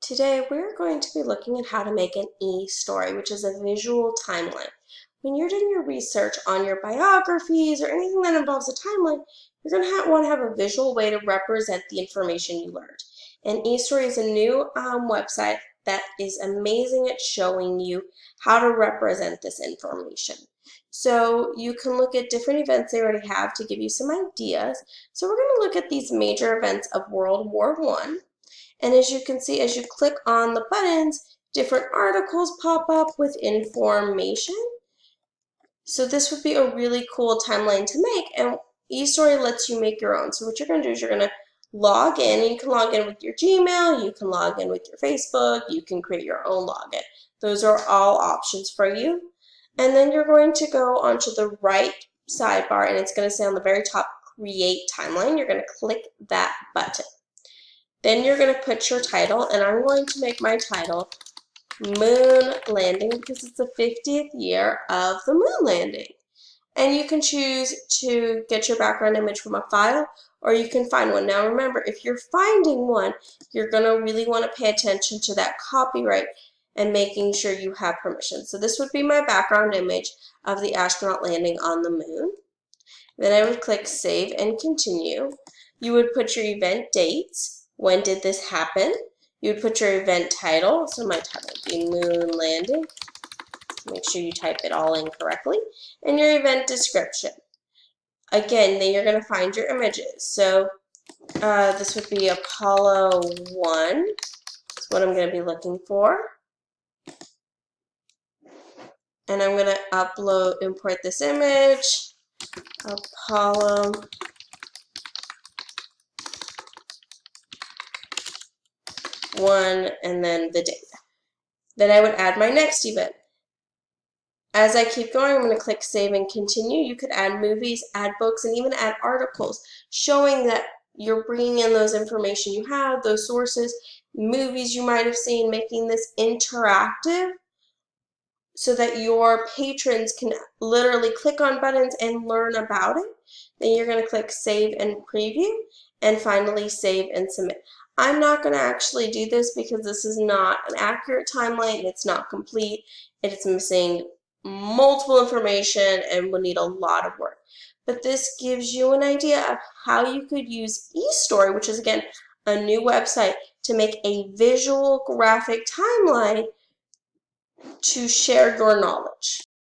Today we're going to be looking at how to make an e-story, which is a visual timeline. When you're doing your research on your biographies or anything that involves a timeline, you're going to want to have a visual way to represent the information you learned. And eStory is a new website that is amazing at showing you how to represent this information. So you can look at different events they already have to give you some ideas. So we're going to look at these major events of World War I. And as you can see, as you click on the buttons, different articles pop up with information. So this would be a really cool timeline to make, and eStory lets you make your own. So what you're going to do is you're going to log in. You can log in with your Gmail, you can log in with your Facebook, you can create your own login. Those are all options for you. And then you're going to go onto the right sidebar, and it's going to say on the very top, Create Timeline. You're going to click that button. Then you're going to put your title, and I'm going to make my title Moon Landing because it's the 50th year of the moon landing. And you can choose to get your background image from a file, or you can find one. Now remember, if you're finding one, you're going to really want to pay attention to that copyright and making sure you have permission. So this would be my background image of the astronaut landing on the moon. Then I would click Save and Continue. You would put your event dates. When did this happen? You would put your event title. So my title would be Moon Landing. Make sure you type it all in correctly. And your event description. Again, then you're going to find your images. So this would be Apollo 1. That's what I'm going to be looking for. And I'm going to import this image. Apollo 1, and then the date. Then I would add my next event. As I keep going, I'm going to click Save and Continue. You could add movies, add books, and even add articles, showing that you're bringing in those information you have, those sources, movies you might have seen, making this interactive so that your patrons can literally click on buttons and learn about it. Then you're going to click Save and Preview, and finally Save and Submit. I'm not going to actually do this because this is not an accurate timeline. It's not complete. It's missing multiple information and will need a lot of work. But this gives you an idea of how you could use eStory, which is again a new website, to make a visual graphic timeline to share your knowledge.